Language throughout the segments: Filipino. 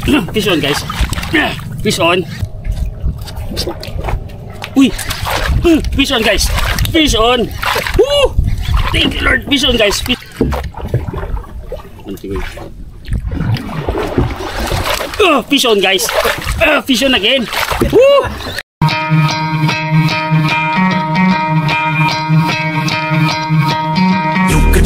Fish on, guys. Fish on. Uy! Fish on, guys. Fish on. Woo! Thank you, Lord. Fish on, guys. Fish. Fish on, guys. Fish on again. Woo!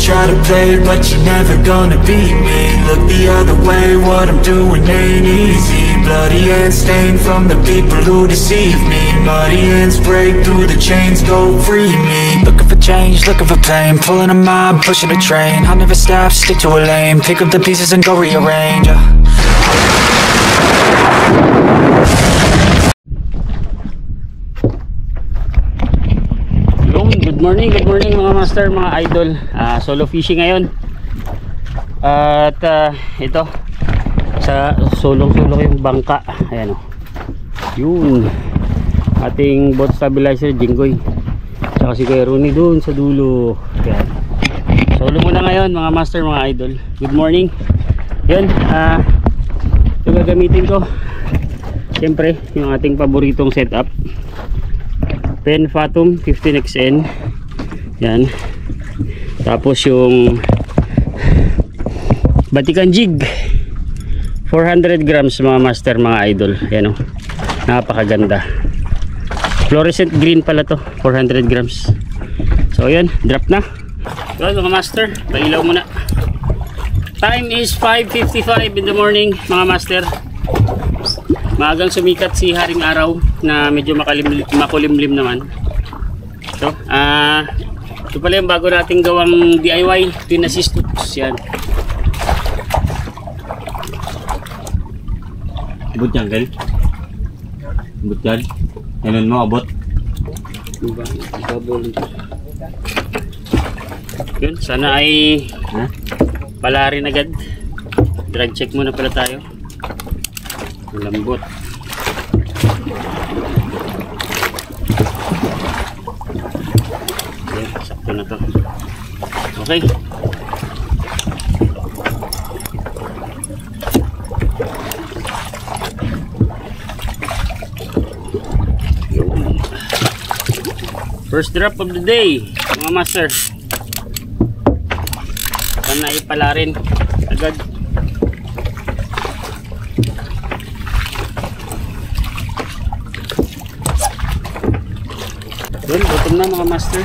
Try to play it, but you're never gonna beat me. Look the other way, what I'm doing ain't easy. Bloody hands stained from the people who deceive me. Muddy hands break through the chains, go free me. Looking for change, looking for pain, pulling a mob, pushing a train. I'll never stop, stick to a lane, pick up the pieces and go rearrange. Good morning mga master, mga idol. Solo fishing ngayon. At ito sa sulong yung bangka. Ayan o. Yun. Ating boat stabilizer, Jinggoy. Saka si Kuya Rooney dun sa dulo. Ayan. Solo muna ngayon mga master, mga idol. Good morning. Yun. Ito gagamitin ko. Siyempre, yung ating paboritong setup. Pen Fathom 15XN. Yan. Tapos yung Batikan jig 400 grams mga master, mga idol. Yan o. Napakaganda. Fluorescent green pala to. 400 grams. So yan. Drop na. So mga master, pailaw muna. Time is 5:55 in the morning mga master. Maagang sumikat si Haring Araw na medyo makulimlim naman. So, ito pala yung bago nating gawang DIY, twin assist hooks. Yan. Abot yan, Gal? Abot yan? Ganun mo, abot? Yun, sana ay pala rin agad. Drag check muna pala tayo. Malambot. Okay, sakto na to. Okay. First drop of the day, mga master. Sana ipala rin agad. Yun, gutom na mga master.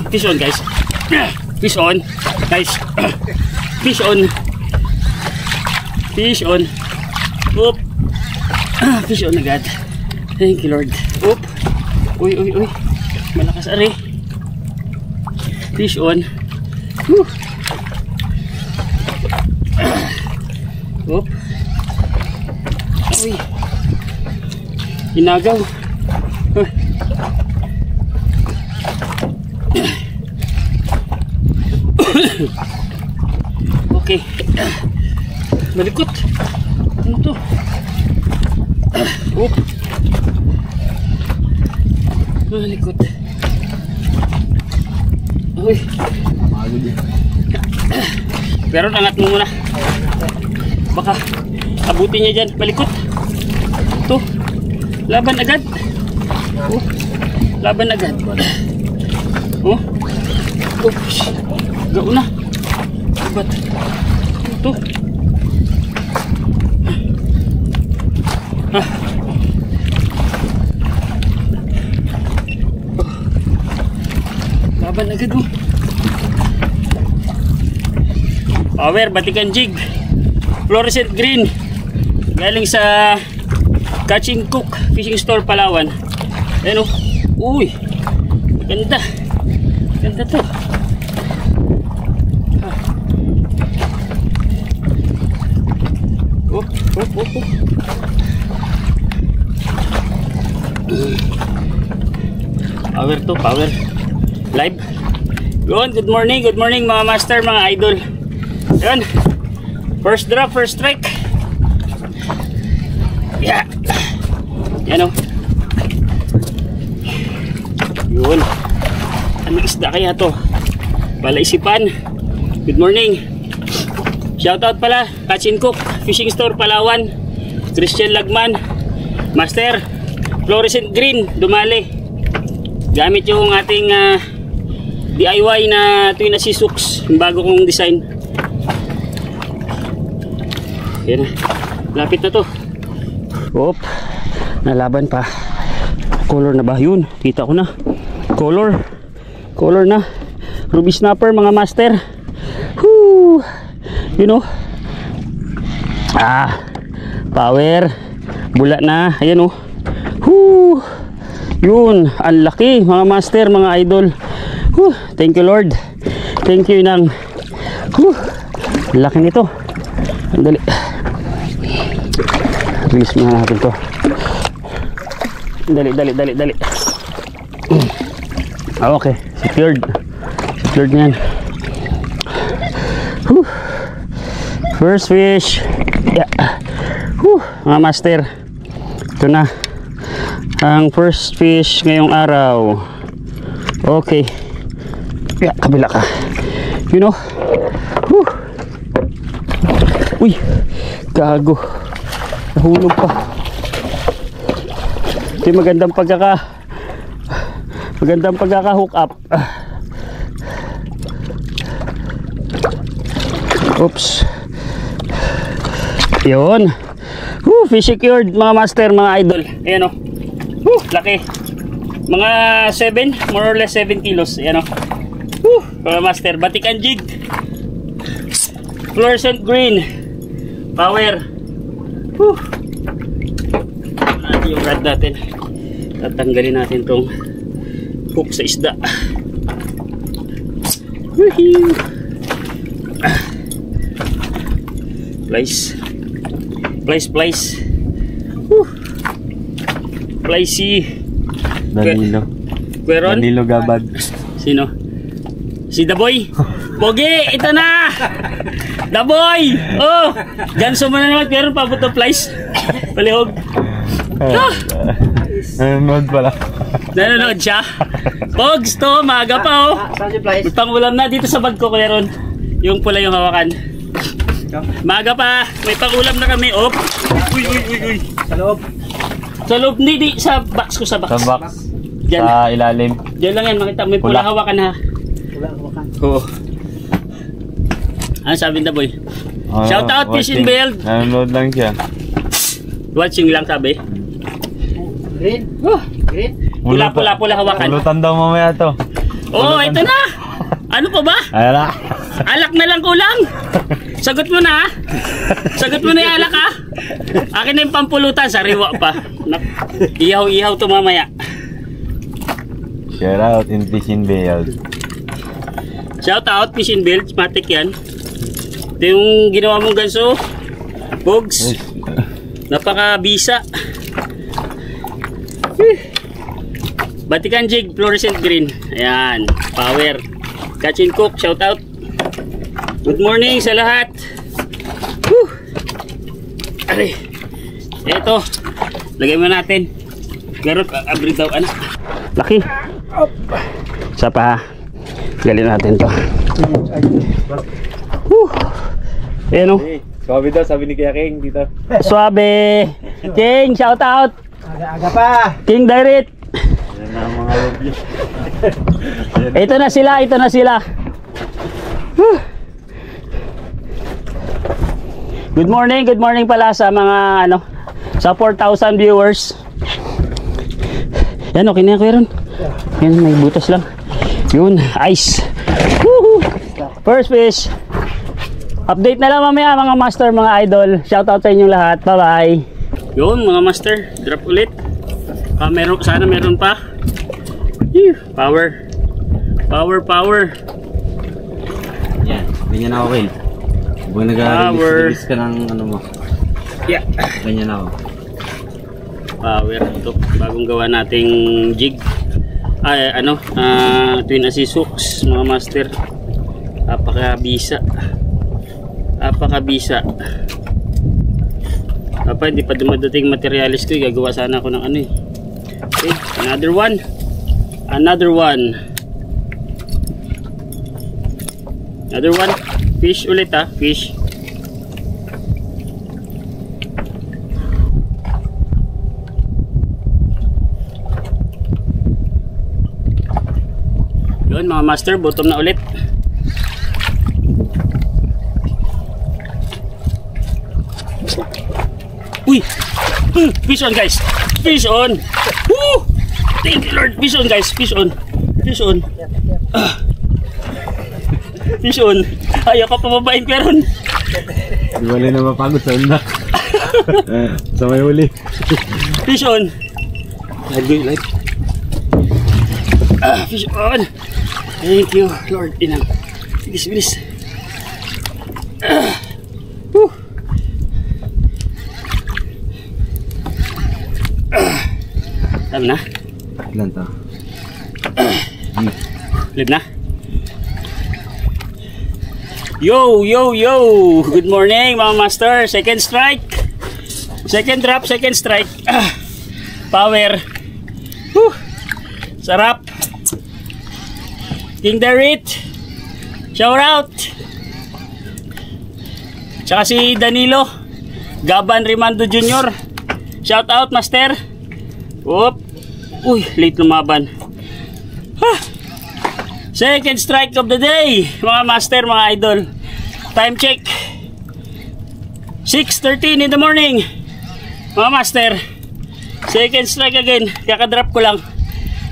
Fish on, guys. Fish on, guys. Fish on. Fish on. Oop. Fish on agad. Thank you, Lord. Oop. Uy, uy, uy. Malakas ari. Fish on. Woo. Oop. Uy. Inagaw. Okay. Malikot. Ano to? Oh. Malikot. Uy. Pero angat mo muna. Baka abutin niya dyan. Malikot. Ito. Laban agad. Oh. Laban agad. Oh. Oops. Gao na. Ba't? Ito. Laban agad oh. Power, batikan jig. Fluorescent green. Galing sa Catch and Cook Fishing Store Palawan. Ayan oh. Uy. Ganda. Ganda to. Oh. Power to, power. Live. Yun, good morning mga master, mga idol. Yun. First drop, first strike. Yeah. Yan o. Yun. Anong isda kaya to? Palaisipan. Good morning. Shoutout pala, Catch and Cook Fishing Store Palawan. Christian Lagman. Master, fluorescent green, dumali. Gamit yung ating DIY na Twin Assist hooks, yung bago kong design. Yan na, lapit na to. Oop, nalaban pa. Color na ba? Yun, kita ko na. Color na. Ruby snapper mga master. Whoo! You know. Power. Bula na. Ayan oh. Whoo! Yun, ang laki mga master, mga idol. Whew, thank you Lord. Thank you nang. Laki nito. Dali. Release muna natin to. Dali. Okay, secured na yan. Whew. First fish. Yeah. Whew, mga master. Ito na ang first fish ngayong araw. Okay. Yeah, kabila ka. You know. Whew. Uy, gago. Nahulog pa. Ito yung magandang pagkaka hook up. Oops. Yun. Fish secured mga master, mga idol. Ayan o. Laki. Mga 7, more or less 7 kilos. Ayan o. Mga master, batikan jig. Fluorescent green. Power. Natin yung rod natin. Tatanggalin natin tong hook sa isda. Place. Placey. Danilo Gabad. Sino? Si Daboy. Pogi, ito na. Daboy. Oh, ganso mo na naman. Pero pabuto place. Palihog. Nanonood pala. Nanonood siya. Pogs to, maaga pa oh. May pangulam na dito sa bag ko, Kuya Ron. Yung pula yung hawakan. Maaga pa, may pangulam na kami. Op. Uy. Sa loob, hindi sa box ko, sa box. Sa box. Diyan. Sa ilalim. Diyan lang yan, makita. May pula hawakan ha. Oo. Ano sabi na boy? Shout out Fish and Build. Nanonood lang siya. Watching lang sabi. Green. Pula hawakan. Pulutan daw mamaya to. Oh, ito na. Ano pa ba? Ayala. Alak na lang kulang. Sagot mo na ha. Sagot mo na yung alak ha. Akin na yung pampulutan. Sariwa pa. Ihaw to mamaya. Shout out in Fish and Build. Shout out Fish and Build. Matik yan. Ito yung ginawa mong ganso. Pogs. Napaka-bisa. Batikan jig, fluorescent green. Ayan, power. Catch and Cook, shout out. Good morning sa lahat. Aray. Ito. Lagay mo natin. Garot, abri daw anak. Laki. Isa pa ha. Galin natin to. Ayan o. Swabe daw, sabi ni Kuya King dito. Swabe. King, shout out. Aga pa. King Direct. Yan na ang mga review. Ito na sila. Good morning pala sa mga sa 4,000 viewers. Yan, okay na yan, Kuya Ron. Yan, may butas lang. Yun, ice. Woohoo! First fish. Update na lang mamaya mga master, mga idol. Shoutout sa inyong lahat. Bye bye. Yun mga master, drop ulit. Sana meron pa. Power. Power. Yan, ganyan ako, Will. Huwag nag-release ka ng ano mo. Yeah. Ganyan ako. Power ito. Bagong gawa nating jig. Twin assist hooks mga master. Apakabisa. Hindi pa dumadating materialis ko. Gagawa sana ako ng ano eh. Okay, another one. Fish ulit ha, fish. Yun mga master, bottom na ulit. Uy! Fish on guys! Fish on! Woo! Thank you Lord! Fish on guys! Fish on! Fish on! Fish on! Ayaw ka pababain peron! Di wala na mapagod sa undak. Sa may huli. Fish on! Like. Fish on! Thank you Lord! Inang! Bilis! Woo! Tama na? Ilan to? Live na? Yo! Good morning mga master. Second strike. Second drop, second strike. Power. Whew. Sarap. King Derit. Shout out. Tsaka si Danilo Gaban Rimando Jr. Shout out master. Whoop. Uy, late lumaban. Second strike of the day mga master, mga idol. Time check 6:13 in the morning mga master. Second strike again. Kakadrop ko lang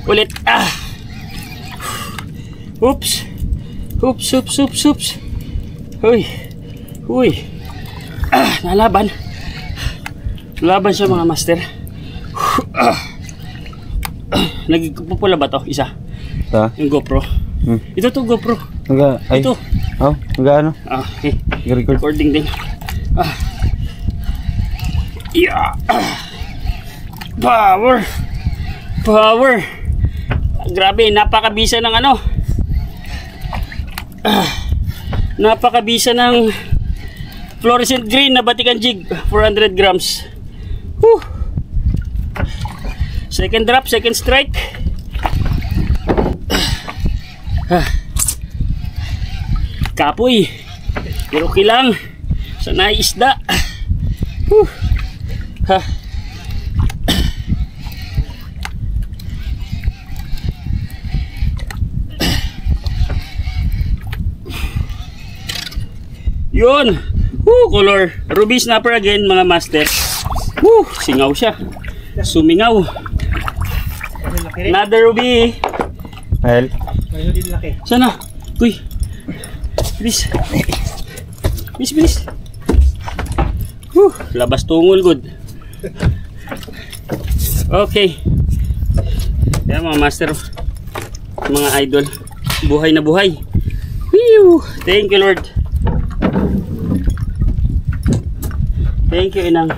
ulit. Oops. Uy. Nalaban siya mga master. Nagpupula ba to? Isa? Yung GoPro. Ito to GoPro. Ito. Ano? Okay. Recording din. Yeah. Power. Grabe, napakabisa ng ano. Napakabisa ng fluorescent green na batikan jig. 400 grams. Whew. Second drop, second strike. Kapoy. Pero kilang sa naisda. Yun. Color. Ruby snapper again mga master. Singaw siya. Sumingaw. Another ruby. Well. Sana? Uy. Bilis. Labas tungol good. Okay. Yan mga master, mga idol. Buhay na buhay. Whew. Thank you Lord. Thank you Inang.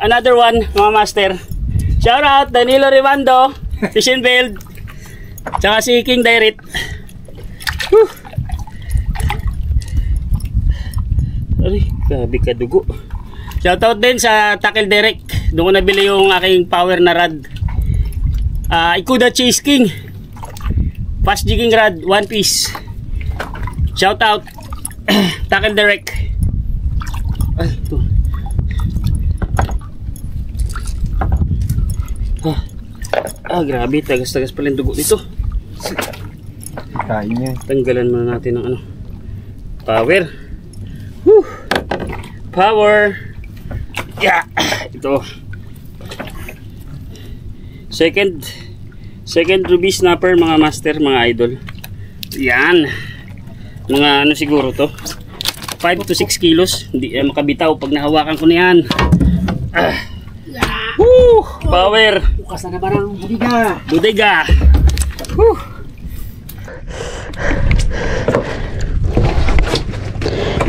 Another one mga master. Shout out Danilo Rimando, Fishing Build, tsaka si King Derit. Ay, grabe ka dugo. Shout out din sa Tackle Derek. Doon ko nabili yung aking power na rod. Ikuda Chase King. Fast jigging rod, one piece. Shout out Tackle Derek. Ay, ito. Grabe, tagas-tagas pala yung dugo dito. Kain niya. Tanggalan muna natin ng ano. Power. Woo! Power. Yeah. Ito. Second Second ruby snapper mga master, mga idol. Yan. Mga ano siguro to? 5 to 6 kilos. Hindi makabitaw pag nahawakan ko na yan. Woo! Power! Bukas na naman ang budiga. Budiga! Woo!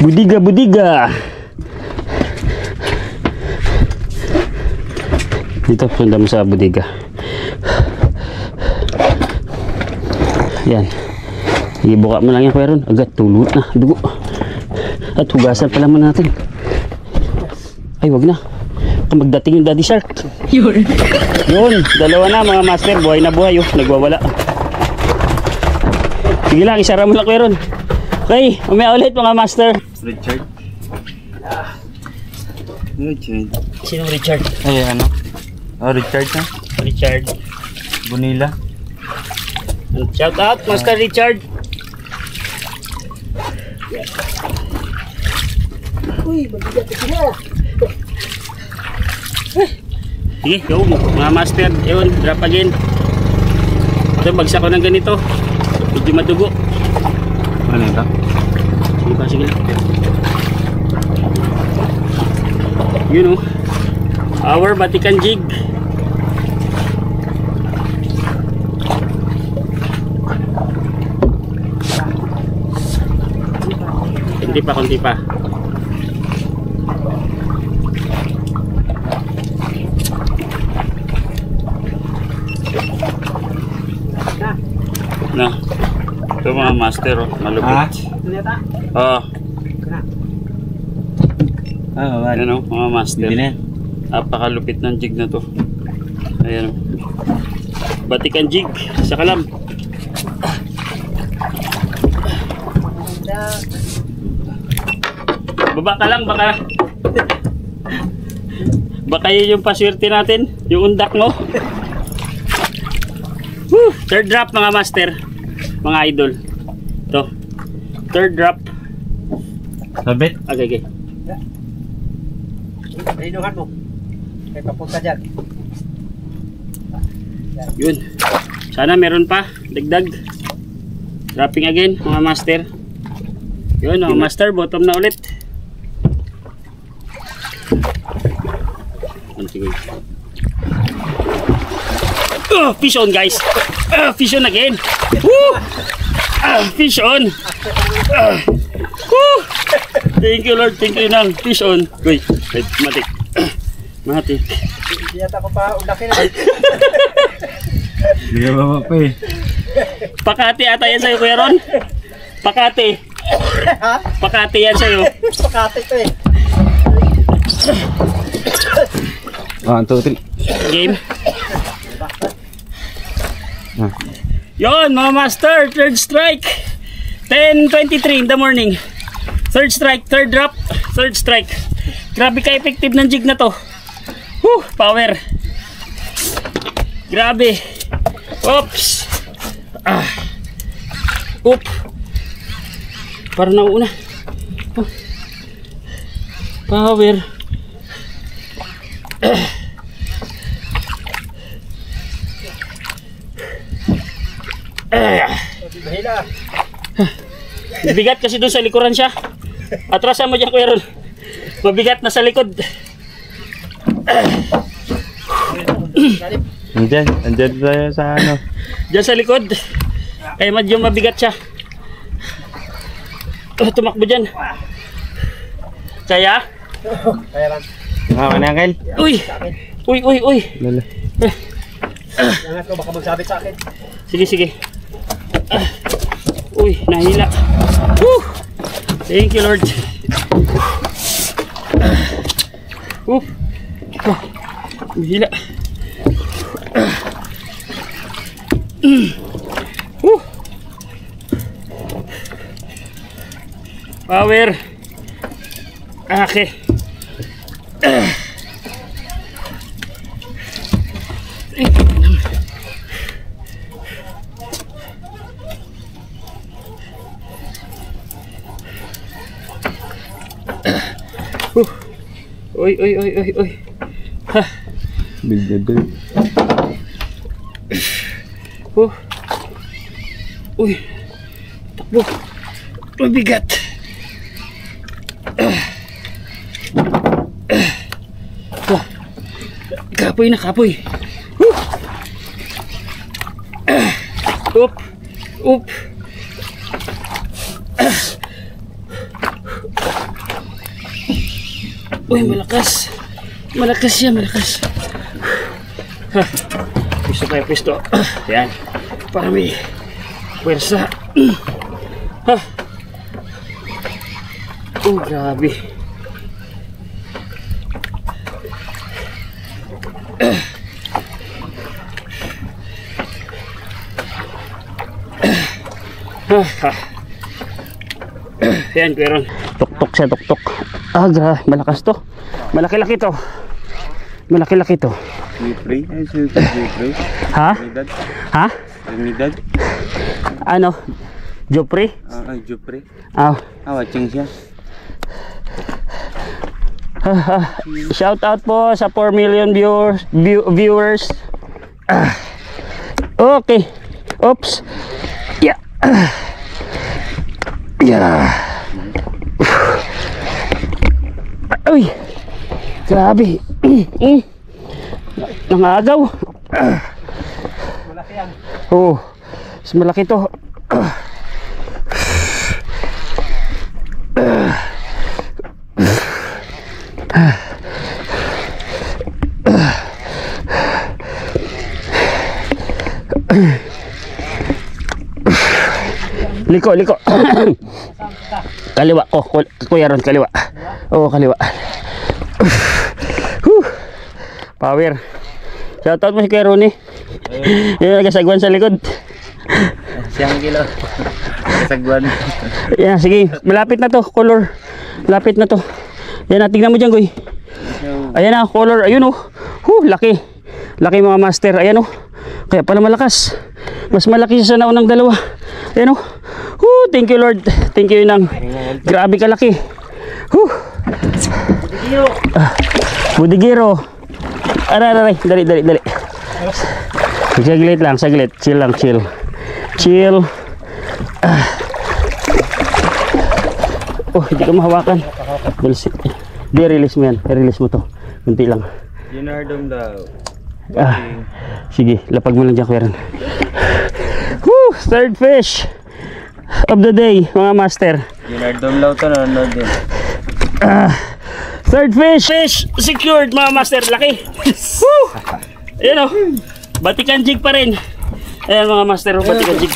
Budiga, budiga! Dito, punta mo sa budiga. Yan. Ibuka mo lang yan, Kuya Ron. Agad, tulot na. Dugo. At hugasan pala mo natin. Ay, wag na. Magdating yung daddy shark. Yun. Dalawa na mga master. Buhay na buhay. Oh. Nagwawala. Sige lang, isara mo lang, Kuya Ron. Okay, umaya ulit mga master. Richard. Richard. Sinong Richard? Ay, ano? Oh, Richard na. Richard. Bonilla. Shout out, Master Richard. Uy, mabigat ito na. Sige, go mga master. Yun, drop again. Ito, bagsak ko ng ganito. Medyo madugo. Ano ito? Sige pa, sige lang. Yun, oh. Our Vatican jig. Konti pa. Na. Ito mga master, oh. Malupit. Neta. Oh. Ah, Ayan, oh, mga master. Hindi na. Napakalupit ng jig na to. Ayan, oh. Vatican jig sa kalam. Baba ka lang, baka yun yung paswerte natin, yung undak mo. Woo! Third drop mga master, mga idol. Ito, third drop. Sabit. Okay. Rinuhan mo. Kaya papunta dyan. Yun. Sana meron pa, dagdag. Dropping again mga master. Yun mga master, bottom na ulit. Fish on guys. Fish on again. Woo! Fish on. Woo! Thank you Lord, thank you nang. Fish on. Uy, matik. Matik. Hindi yata ko pa ulakin na. Hindi ka baba pa eh. Pakati ata yan sa'yo Kuya Ron. Pakati. Ha? Pakati yan sa'yo. Pakati to eh. 1, 2, 3. Game. Yon mga master, third strike. 10:23 in the morning. Third strike, third drop, third strike. Grabe ka-effective ng jig na to. Woo, power. Grabe. Oops. Oop. Parang nauuna. Oh. Power. Mahila. Bigat kasi doon sa likuran siya. Atrasan mo dyan Kuya Ron. Mabigat na sa likod. Andyan tayo sa ano. Diyan sa likod. Kaya medyo mabigat siya. Tumakbo dyan. Kaya? Kaya lang. Manangkel. Uy! Uy! Lala. Angat ko baka magsabit sa akin. Sige. Uy, nahila. Woo! Thank you Lord. Nahila. Power. Okay. Oy. Ha. Bilgado. Uy. Takbo. Mabigat. Kapoy na, kapoy. Up. Up. Uy, malakas. Malakas siya, malakas. Pisto tayo, pisto. Yan. Para may pwersa. Oh, grabe. Yan, pero tuktok siya, tuktok. Grabe, malakas to. Malaki-laki to. Malaki-laki to. Jeffrey? Ay, si Jeffrey. Ha? Trinidad? Ha? Trinidad? Ano? Jopri? Ay, Jeffrey. Watching siya. Shout out po sa 4 million viewers. Okay. Oops. Yeah. Yeah. Uy. Grabe. Nangagaw. Malaki yan. Oh. Mas malaki to. Liko, liko. Kaliwa ko, Kuya Ron, kaliwa. Oo, kaliwa. Power. Shoutout mo si Kuya Ron eh. Yung nagasagwan sa likod. Siyang kilo. Sagwan. Yan, sige. Malapit na to, color. Malapit na to. Yan, tingnan mo dyan, Goy. Ayan na, color. Ayun oh. Laki. Laki mga master. Ayan oh. Kaya pala malakas. Mas malaki siya sa naunang dalawa. Ayan oh. Thank you Lord. Thank you nang. Grabe kalaki. Budigiro. Aray. Dali. Saglit lang, saglit. Chill lang, chill. Chill. Hindi ka mahawakan. Di, release mo yan. I-release mo to. Kunti lang. Ginardom daw. Sige, lapag mo lang dyan, Kuya Ron. Third fish of the day, mga master. Ginardom daw to, nanonood din. Third fish secured, mga master. Laki. Ayan o. Batikan jig pa rin. Ayan mga master, batikan jig.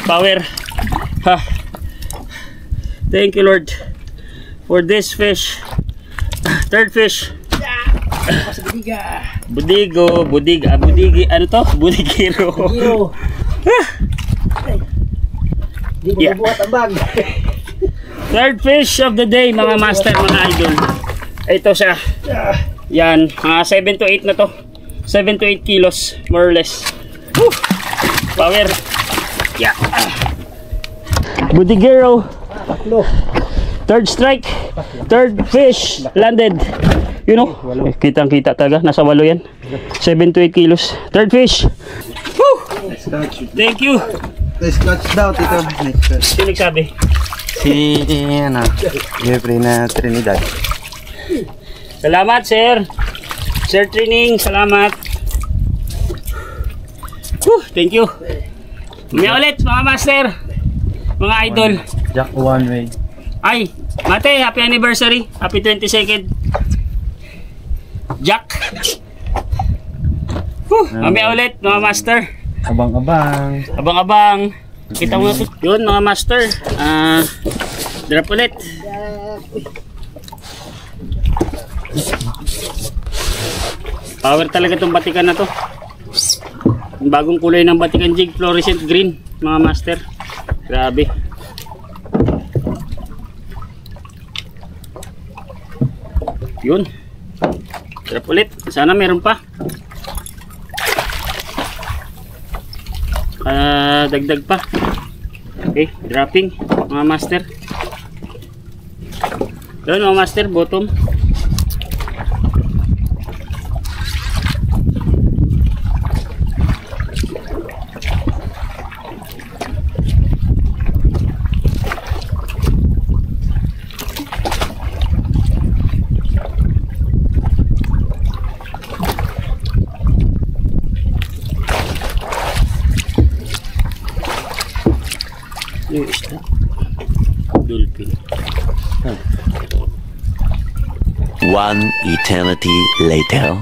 Power. Thank you Lord for this fish. Third fish. Budigi, ano to? Budigiro. Di ko bubuhat ang bag. Third fish of the day, mga master, mga idol. Ito siya. Yan, 7 to 8 na to. 7 to 8 kilos, more or less. Power. Yeah. Budigiro. Third strike. Third fish landed. You know, kitang-kita talaga. Nasa 8 yan. 7 to 8 kilos. Third fish. Woo! Thank you. Scotch daw, tito. Sino nagsabi? Si, Jeffrey na Trinidad. Salamat, sir. Sir Training, salamat. Thank you. May ulit, mga master. Mga idol. Jack one way. Ay, Mate, happy anniversary. Happy 22nd. Jack. Mamaya ulit, mga master. Abang-abang. Abang-abang. Kita mo na yun, mga master. Drop ulit. Power talaga itong batikan na to. Yung bagong kulay ng batikan jig, fluorescent green, mga master. Grabe. Yun. Drop ulit. Sana meron pa. Dagdag pa. Okay, dropping, mga master. Yun, mga master, bottom. Yung isda. Dolphin. One eternity later.